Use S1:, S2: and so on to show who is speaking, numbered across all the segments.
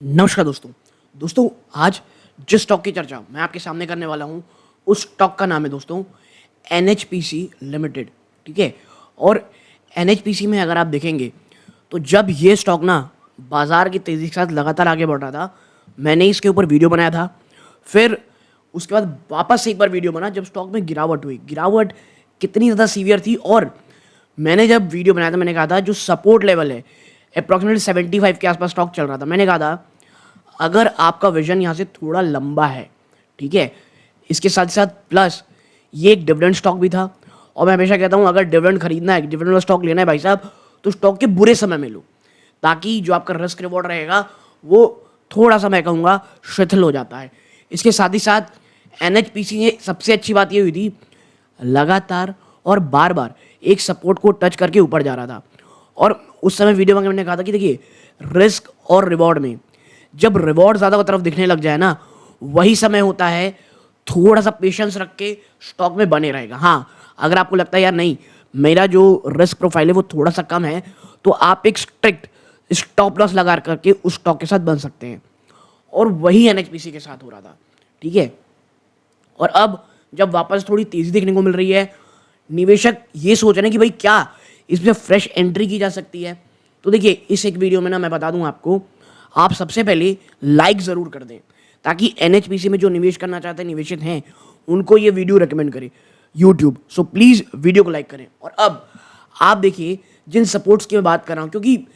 S1: नमस्कार दोस्तों आज जिस स्टॉक की चर्चा मैं आपके सामने करने वाला हूं उस स्टॉक का नाम है दोस्तों NHPC लिमिटेड। ठीक है। और NHPC में अगर आप देखेंगे तो जब ये स्टॉक ना बाजार की तेज़ी के साथ लगातार आगे बढ़ रहा था, मैंने इसके ऊपर वीडियो बनाया था। फिर उसके बाद वापस से एक बार वीडियो बना जब स्टॉक में गिरावट कितनी ज़्यादा सीवियर थी। और मैंने जब वीडियो बनाया था मैंने कहा था जो सपोर्ट लेवल है अप्रॉक्सीमेटली 75 के आसपास स्टॉक चल रहा था। मैंने कहा था अगर आपका विजन यहाँ से थोड़ा लंबा है, ठीक है, इसके साथ साथ प्लस ये एक डिविडेंड स्टॉक भी था। और मैं हमेशा कहता हूँ अगर डिविडेंड खरीदना है, डिविडेंड वाला स्टॉक लेना है भाई साहब, तो स्टॉक के बुरे समय में लो, ताकि जो आपका रिस्क रिवॉर्ड रहेगा वो थोड़ा सा मैं कहूँगा शिथिल हो जाता है। इसके साथ ही साथ NHPC में सबसे अच्छी बात ये हुई थी, लगातार और बार बार एक सपोर्ट को टच करके ऊपर जा रहा था। और उस समय वीडियो में मैंने कहा था कि देखिए रिस्क और रिवॉर्ड में जब रिवॉर्ड ज़्यादा तरफ दिखने लग जाए ना, वही समय होता है थोड़ा सा पेशेंस रख के स्टॉक में बने रहेगा। हाँ, अगर आपको लगता है यार नहीं मेरा जो रिस्क प्रोफाइल है वो थोड़ा सा कम है, तो आप एक स्ट्रिक्ट स्टॉप लॉस लगा करके उस स्टॉक के साथ बन सकते हैं। और वही NHPC के साथ हो रहा था। ठीक है। और अब जब वापस थोड़ी तेज़ी देखने को मिल रही है, निवेशक ये सोच रहे हैं कि भाई क्या इसमें फ्रेश एंट्री की जा सकती है। तो देखिए इस एक वीडियो में ना मैं बता दूं आपको, आप सबसे पहले लाइक ज़रूर कर दें ताकि NHPC में जो निवेश करना चाहते हैं निवेशित हैं उनको ये वीडियो रेकमेंड करे यूट्यूब। सो प्लीज़ वीडियो को लाइक करें। और अब आप देखिए जिन सपोर्ट्स की मैं बात कर रहा हूँ, क्योंकि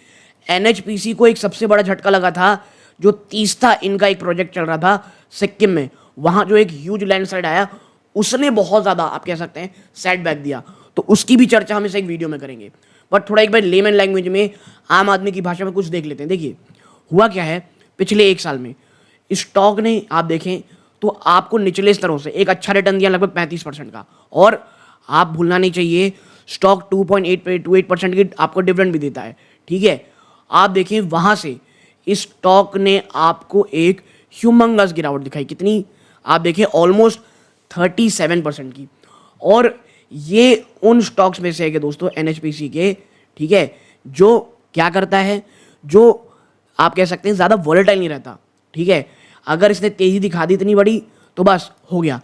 S1: NHPC को एक सबसे बड़ा झटका लगा था जो तीस्ता इनका एक प्रोजेक्ट चल रहा था सिक्किम में, वहाँ जो एक ह्यूज लैंडस्लाइड आया उसने बहुत ज़्यादा आप कह सकते हैं सेटबैक दिया। तो उसकी भी चर्चा हम इस एक वीडियो में करेंगे, बट थोड़ा एक बार लेमन लैंग्वेज में आम आदमी की भाषा में कुछ देख लेते हैं। देखिए हुआ क्या है, पिछले एक साल में स्टॉक ने आप देखें तो आपको निचले स्तरों से एक अच्छा रिटर्न दिया लगभग 35% का। और आप भूलना नहीं चाहिए स्टॉक 2.8% की आपको डिविडेंड भी देता है। ठीक है। आप देखें वहाँ से इस स्टॉक ने आपको एक ह्यूमंगस गिरावट दिखाई, कितनी आप देखें ऑलमोस्ट 37% की। और ये उन स्टॉक्स में से है कि दोस्तों NHPC के, ठीक है, जो क्या करता है, जो आप कह सकते हैं ज़्यादा वॉलेटाइल नहीं रहता। ठीक है। अगर इसने तेज़ी दिखा दी इतनी बड़ी तो बस हो गया।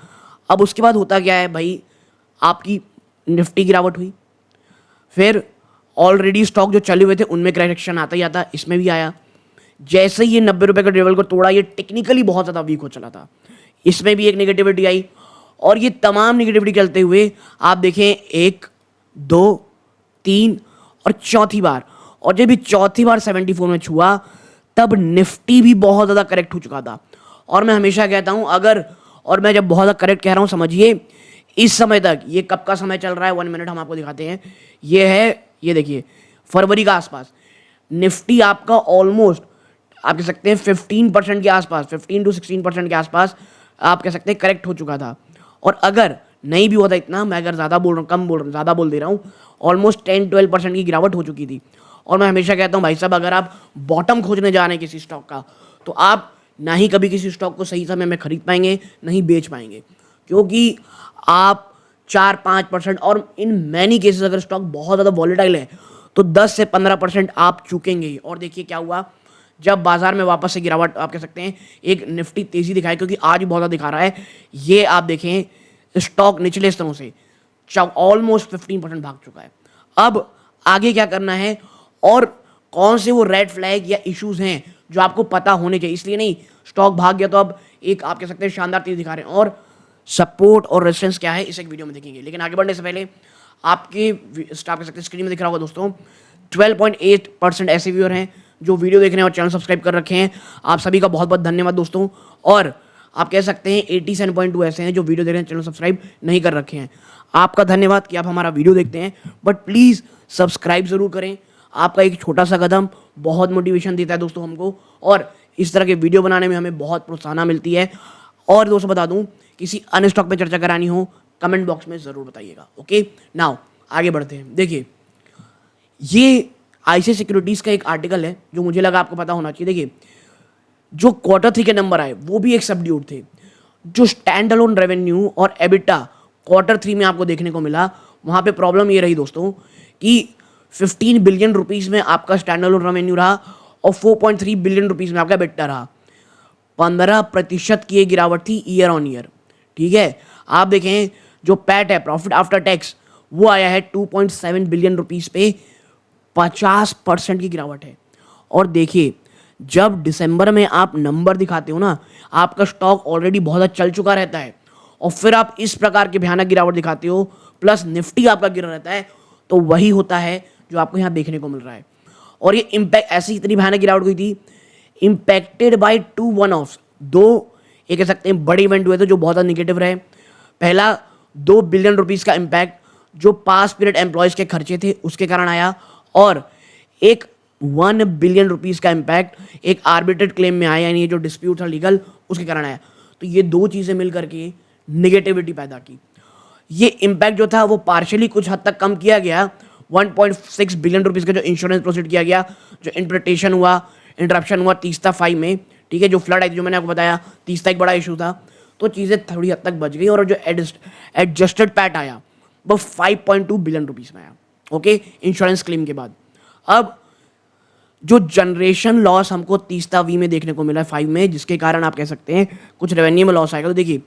S1: अब उसके बाद होता क्या है भाई, आपकी निफ्टी गिरावट हुई, फिर ऑलरेडी स्टॉक जो चले हुए थे उनमें करेक्शन आता ही आता, इसमें भी आया। जैसे ही ये 90 रुपये का लेवल को तोड़ा, ये टेक्निकली बहुत ज़्यादा वीक हो चला था, इसमें भी एक नेगेटिविटी आई। और ये तमाम नेगेटिविटी चलते हुए आप देखें 1 2 3 और चौथी बार, और जब भी चौथी बार 74 में छुआ तब निफ्टी भी बहुत ज़्यादा करेक्ट हो चुका था। और मैं हमेशा कहता हूं अगर, और मैं जब बहुत ज़्यादा करेक्ट कह रहा हूं समझिए इस समय तक, ये कब का समय चल रहा है 1 मिनट हम आपको दिखाते हैं। ये है, ये देखिए फरवरी का आसपास निफ्टी आपका ऑलमोस्ट आप कह सकते हैं 15% के आसपास, 15 to 16% के आसपास आप कह सकते हैं करेक्ट हो चुका था। और अगर नहीं भी होता इतना, मैं अगर ज़्यादा बोल रहा हूँ, कम बोल रहा हूँ, ज़्यादा बोल दे रहा हूँ, ऑलमोस्ट 10-12% की गिरावट हो चुकी थी। और मैं हमेशा कहता हूँ भाई साहब अगर आप बॉटम खोजने जा रहे हैं किसी स्टॉक का, तो आप ना ही कभी किसी स्टॉक को सही समय में खरीद पाएंगे, नहीं बेच पाएंगे, क्योंकि आप 4-5% और इन मैनी केसेस अगर स्टॉक बहुत ज़्यादा वॉलेटाइल है तो 10 से 15% आप चूकेंगे ही। और देखिए क्या हुआ, जब बाजार में वापस से गिरावट आप कह सकते हैं एक निफ्टी तेज़ी दिखाई, क्योंकि आज भी बहुत ज़्यादा दिखा रहा है, ये आप देखें स्टॉक निचले स्तरों से ऑलमोस्ट 15% भाग चुका है। अब आगे क्या करना है और कौन से वो रेड फ्लैग या इश्यूज हैं जो आपको पता होने चाहिए। इसलिए नहीं स्टॉक भाग गया तो अब एक आप कह सकते हैं शानदार तेज दिखा रहे हैं, और सपोर्ट और रेजिस्टेंस क्या है इस एक वीडियो में देखेंगे। लेकिन आगे बढ़ने से पहले आपके आप कह सकते हैं स्क्रीन में दिख रहा होगा दोस्तों 12.8% ऐसे व्यूअर हैं जो वीडियो देख रहे हैं और चैनल सब्सक्राइब कर रखे हैं। आप सभी का बहुत बहुत धन्यवाद दोस्तों। और आप कह सकते हैं 87.2 ऐसे हैं जो वीडियो देख रहे हैं, चैनल सब्सक्राइब नहीं कर रखे हैं। आपका धन्यवाद कि आप हमारा वीडियो देखते हैं, बट प्लीज़ सब्सक्राइब ज़रूर करें। आपका एक छोटा सा कदम बहुत मोटिवेशन देता है दोस्तों हमको, और इस तरह के वीडियो बनाने में हमें बहुत प्रोत्साहन मिलती है। और दोस्तों बता दूं, किसी अन्य स्टॉक पे चर्चा करानी हो कमेंट बॉक्स में ज़रूर बताइएगा। ओके, नाउ आगे बढ़ते हैं। देखिए ये ICICI सिक्योरिटीज़ का एक आर्टिकल है जो मुझे लगा आपको पता होना चाहिए। देखिए जो Q3 के नंबर आए वो भी एक सबड्यूड थे। जो स्टैंड अलोन रेवेन्यू और एबिटा Q3 में आपको देखने को मिला, वहाँ पे प्रॉब्लम ये रही दोस्तों कि 15 बिलियन रुपीज़ में आपका स्टैंड अलोन रेवेन्यू रहा और 4.3 बिलियन रुपीस में आपका बिट्टा रहा। 15% की ये गिरावट थी ईयर ऑन ईयर। ठीक है, आप देखें जो पैट है, प्रॉफिट आफ्टर टैक्स, वो आया है 2.7 बिलियन रुपीस पे, 50% की गिरावट है। और देखिए जब दिसंबर में आप नंबर दिखाते हो ना, आपका स्टॉक ऑलरेडी बहुत अच्छा चल चुका रहता है, और फिर आप इस प्रकार की भयानक गिरावट दिखाते हो, प्लस निफ्टी आपका गिरा रहता है, तो वही होता है जो आपको यहाँ देखने को मिल रहा है। और ये इम्पैक्ट ऐसी इतनी भयानक गिरावट हुई थी, इम्पैक्टेड बाय 2 वन-ऑफ्स, दो ये कह सकते हैं बड़े इवेंट हुए थे जो बहुत ज़्यादा निगेटिव रहे। पहला 2 बिलियन रुपीस का इम्पैक्ट जो पास पीरियड एम्प्लॉयज़ के खर्चे थे उसके कारण आया, और एक 1 बिलियन रुपीस का इम्पैक्ट एक आर्बिट्रेट क्लेम में आया, यानी ये जो डिस्प्यूट था लीगल, उसके कारण आया। तो ये दो चीज़ें मिल करके निगेटिविटी पैदा की। ये इम्पैक्ट जो था वो पार्शियली कुछ हद तक कम किया गया, 1.6 बिलियन रुपीस का जो इंश्योरेंस प्रोसीड किया गया, जो इंटरप्रिटेशन हुआ, इंटरप्शन हुआ तीस्ता 5 में, ठीक है, जो फ्लड आई थी, जो मैंने आपको बताया, तीस्ता एक बड़ा इशू था, तो चीज़ें थोड़ी हद तक बच गई। और जो एडजस्टेड पैट आया वो 5.2 बिलियन रुपीस में आया, ओके, इंश्योरेंस क्लेम के बाद। अब जो जनरेशन लॉस हमको तीस्ता वी में देखने को मिला है 5 में, जिसके कारण आप कह सकते हैं कुछ रेवेन्यू में लॉस आएगा। तो देखिए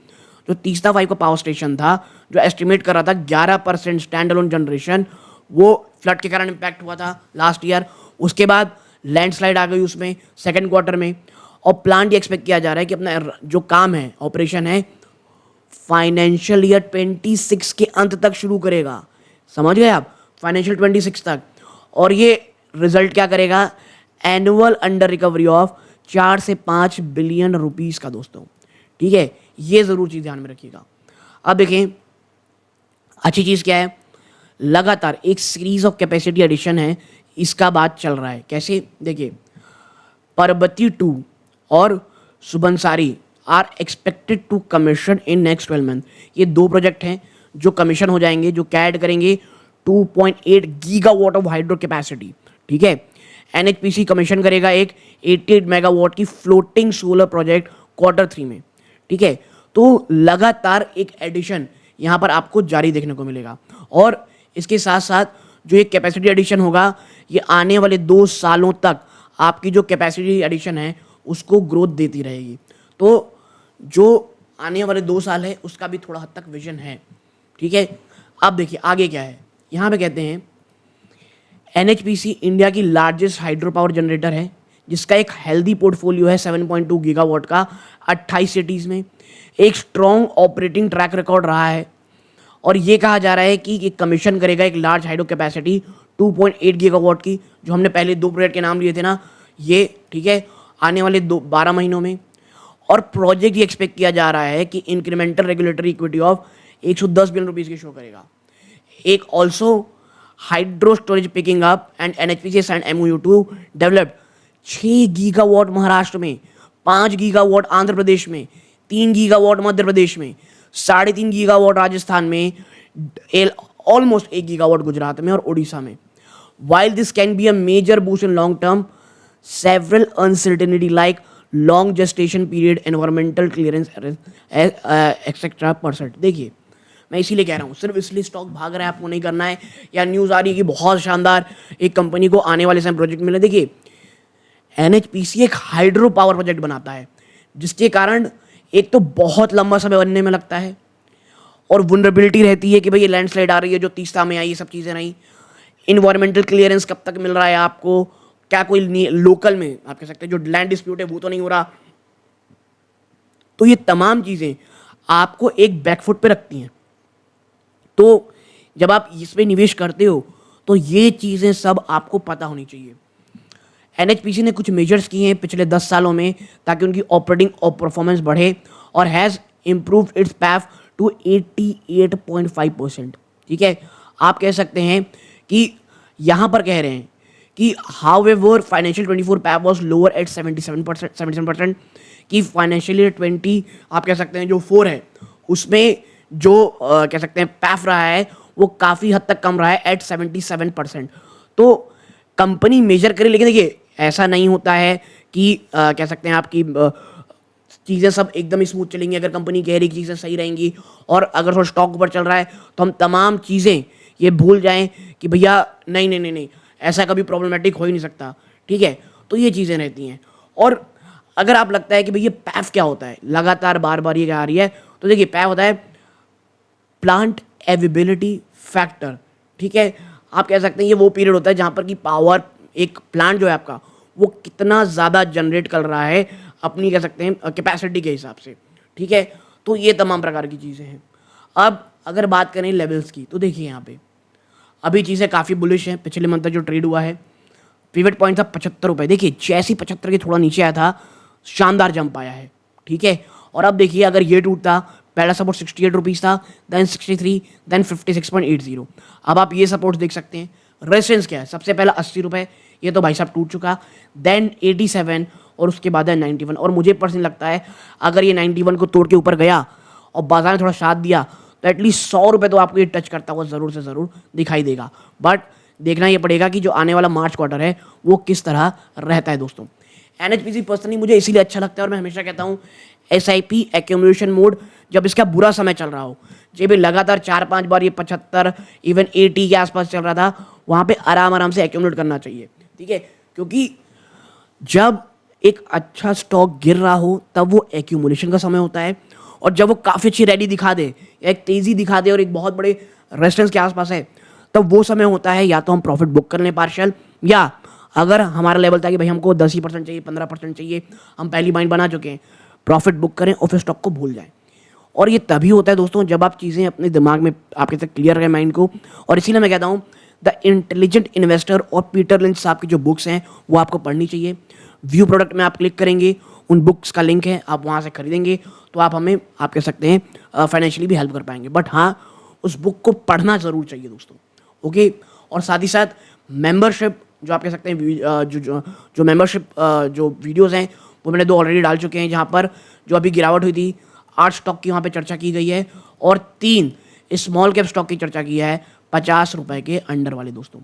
S1: जो तीस्ता 5 का पावर स्टेशन था, जो एस्टिमेट कर रहा था 11% स्टैंड अलोन जनरेशन, वो फ्लड के कारण इम्पैक्ट हुआ था लास्ट ईयर। उसके बाद लैंडस्लाइड आ गई उसमें सेकेंड क्वार्टर में, और प्लान ये एक्सपेक्ट किया जा रहा है कि अपना जो काम है, ऑपरेशन है, फाइनेंशियल ईयर 26 के अंत तक शुरू करेगा। समझ गए आप, फाइनेंशियल 26 तक। और ये रिजल्ट क्या करेगा, एनुअल अंडर रिकवरी ऑफ 4 से 5 बिलियन रुपीस का दोस्तों। ठीक है, ये जरूर चीज ध्यान में रखिएगा। अब देखें अच्छी चीज क्या है, लगातार एक सीरीज ऑफ कैपेसिटी एडिशन है, इसका बात चल रहा है। कैसे, देखिए परबती 2 और Subansiri are expected to commission in next 12 month. ये दो प्रोजेक्ट हैं जो कमीशन हो जाएंगे, जो कैड करेंगे 2.8 गीगावाट ऑफ हाइड्रो कैपेसिटी। ठीक है, एनएचपीसी कमीशन करेगा एक 88 मेगावाट की फ्लोटिंग सोलर प्रोजेक्ट Q3 में। ठीक है, तो लगातार एक एडिशन यहाँ पर आपको जारी देखने को मिलेगा। और इसके साथ साथ जो एक कैपेसिटी एडिशन होगा, ये आने वाले 2 सालों तक आपकी जो कैपेसिटी एडिशन है उसको ग्रोथ देती रहेगी। तो जो आने वाले 2 साल है उसका भी थोड़ा हद तक विजन है। ठीक है, अब देखिए आगे क्या है, यहाँ पे कहते हैं एनएचपीसी इंडिया की लार्जेस्ट हाइड्रो पावर जनरेटर है, जिसका एक हेल्दी पोर्टफोलियो है 7.2 गीगावाट का 28 सिटीज़ में, एक स्ट्रॉन्ग ऑपरेटिंग ट्रैक रिकॉर्ड रहा है। और ये कहा जा रहा है कि ये कमीशन करेगा एक लार्ज हाइड्रो कैपेसिटी 2.8 गीगावाट की, जो हमने पहले 2 प्रोजेक्ट के नाम लिए थे ना ये। ठीक है, आने वाले 12 महीनों में। और प्रोजेक्ट ये एक्सपेक्ट किया जा रहा है कि incremental regulatory equity of 110 billion rupees की शो करेगा। एक also hydro storage picking up and NHPC sign MOU to develop 6 gigawatt Maharashtra में, 5 गीगावाट आंध्र प्रदेश में, 3 गीगावाट मध्य प्रदेश में, 3.5 गीगावाट राजस्थान में, ऑलमोस्ट 1 गीगावाट गुजरात में और उड़ीसा में। While this can be a major boost in long term, several uncertainty like long gestation period, environmental clearance, etc. % देखिए मैं इसीलिए कह रहा हूँ, सिर्फ इसलिए स्टॉक भाग रहा है आपको नहीं करना है, या न्यूज़ आ रही है कि बहुत शानदार एक कंपनी को आने वाले समय प्रोजेक्ट मिले। देखिए एनएचपीसी एक हाइड्रो पावर प्रोजेक्ट बनाता है, जिसके कारण एक तो बहुत लंबा समय बनने में लगता है, और वुलनरेबिलिटी रहती है कि भाई ये लैंडस्लाइड आ रही है जो तीस्ता में आई, ये सब चीज़ें नहीं। इन्वायरमेंटल क्लियरेंस कब तक मिल रहा है आपको, क्या कोई लोकल में आप कह सकते हैं जो लैंड डिस्प्यूट है वो तो नहीं हो रहा। तो ये तमाम चीज़ें आपको एक बैकफुट पे रखती हैं। तो जब आप इसमें निवेश करते हो तो ये चीज़ें सब आपको पता होनी चाहिए। एनएचपीसी ने कुछ मेजर्स किए हैं पिछले 10 सालों में ताकि उनकी ऑपरेटिंग परफॉर्मेंस बढ़े, और has improved its PAF to 88.5%। ठीक है, आप कह सकते हैं कि यहाँ पर कह रहे हैं कि however financial 24 PAF was lower eight 77%, कि फाइनेंशियल ईयर 20 आप कह सकते हैं जो 4 है उसमें जो कह सकते हैं पैफ रहा है वो काफ़ी हद तक कम रहा है एट 77%। तो कंपनी मेजर करे, लेकिन देखिए ऐसा नहीं होता है कि कह सकते हैं आपकी चीज़ें सब एकदम स्मूथ चलेंगी। अगर कंपनी कह रही कि चीज़ें सही रहेंगी और अगर थोड़ा स्टॉक ऊपर चल रहा है तो हम तमाम चीज़ें ये भूल जाएं कि भैया नहीं नहीं नहीं नहीं ऐसा कभी प्रॉब्लमेटिक हो ही नहीं सकता। ठीक है, तो ये चीज़ें रहती हैं। और अगर आप लगता है कि भैया पैफ क्या होता है, लगातार बार बार ये आ रही है, तो देखिए पैफ होता है प्लांट एविबिलिटी फैक्टर। ठीक है, आप कह सकते हैं ये वो पीरियड होता है जहाँ पर कि पावर, एक प्लांट जो है आपका वो कितना ज़्यादा जनरेट कर रहा है अपनी, कह सकते हैं कैपेसिटी के हिसाब से। ठीक है, तो ये तमाम प्रकार की चीज़ें हैं। अब अगर बात करें लेवल्स की, तो देखिए यहाँ पे अभी चीज़ें काफ़ी बुलिश हैं। पिछले मंथ तक जो ट्रेड हुआ है, पिवट पॉइंट था 75 रुपये। देखिए जैसे ही 75 के थोड़ा नीचे आया था, शानदार जंप आया है। ठीक है, और अब देखिए अगर ये टूटता, पहला सपोर्ट 68 रुपीज़ था, देन 63, देन 56.80। अब आप ये सपोर्ट देख सकते हैं। रेजिस्टेंस क्या है, सबसे पहला 80 रुपये, ये तो भाई साहब टूट चुका। देन 87 और उसके बाद है 91। और मुझे पर्सनली लगता है अगर ये 91 को तोड़ के ऊपर गया और बाजार ने थोड़ा साथ दिया तो एटलीस्ट 100 रुपये तो आपको ये टच करता हुआ ज़रूर से ज़रूर दिखाई देगा। बट देखना ये पड़ेगा कि जो आने वाला मार्च क्वार्टर है वो किस तरह रहता है दोस्तों। NHPC पर्सनली मुझे इसीलिए अच्छा लगता है, और मैं हमेशा कहता हूँ SIP एक्यूमुलेशन मोड जब इसका बुरा समय चल रहा हो, जब भी लगातार 4-5 बार ये 75 इवन 80 के आसपास चल रहा था, वहाँ पे आराम से एक्यूमुलेट करना चाहिए। ठीक है, क्योंकि जब एक अच्छा स्टॉक गिर रहा हो तब वो एक्यूमुलेशन का समय होता है, और जब वो काफ़ी अच्छी रैली दिखा दे, एक तेज़ी दिखा दे और एक बहुत बड़े रेजिस्टेंस के आसपास है, तब वो समय होता है या तो हम प्रॉफिट बुक कर लें पार्शियल, या अगर हमारा लेवल था कि भाई हमको 10% चाहिए, 15% चाहिए, हम पहली माइंड बना चुके हैं, प्रॉफिट बुक करें और फिर स्टॉक को भूल जाएं। और ये तभी होता है दोस्तों जब आप चीज़ें अपने दिमाग में आपके साथ क्लियर करें माइंड को। और इसीलिए मैं कहता हूँ द इंटेलिजेंट इन्वेस्टर और पीटर लिंच साहब की जो बुक्स हैं वो आपको पढ़नी चाहिए। व्यू प्रोडक्ट में आप क्लिक करेंगे, उन बुक्स का लिंक है, आप वहाँ से खरीदेंगे तो आप हमें, आप कह सकते हैं फाइनेंशियली भी हेल्प कर पाएंगे। बट हाँ, उस बुक को पढ़ना ज़रूर चाहिए दोस्तों। ओके, और साथ ही साथ मेंबरशिप जो आप कह सकते हैं, जो मेंबरशिप जो वीडियोज़ हैं वो मैंने 2 ऑलरेडी डाल चुके हैं, जहाँ पर जो अभी गिरावट हुई थी 8 स्टॉक की वहाँ पे चर्चा की गई है, और 3 स्मॉल कैप स्टॉक की चर्चा की है 50 रुपए के अंडर वाले दोस्तों।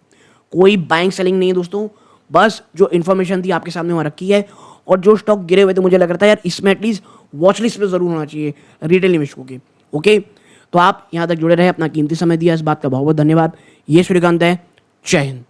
S1: कोई बाइंग सेलिंग नहीं है दोस्तों, बस जो इन्फॉर्मेशन थी आपके सामने वहाँ रखी है। और जो स्टॉक गिरे हुए थे मुझे लग रहा था यार इसमें एटलीस्ट वॉच लिस्ट में ज़रूर होना चाहिए रिटेल निवेशकों के। ओके, तो आप यहाँ तक जुड़े रहे, अपना कीमती समय दिया, इस बात का बहुत बहुत धन्यवाद। ये सूर्यकांत है, जय हिंद।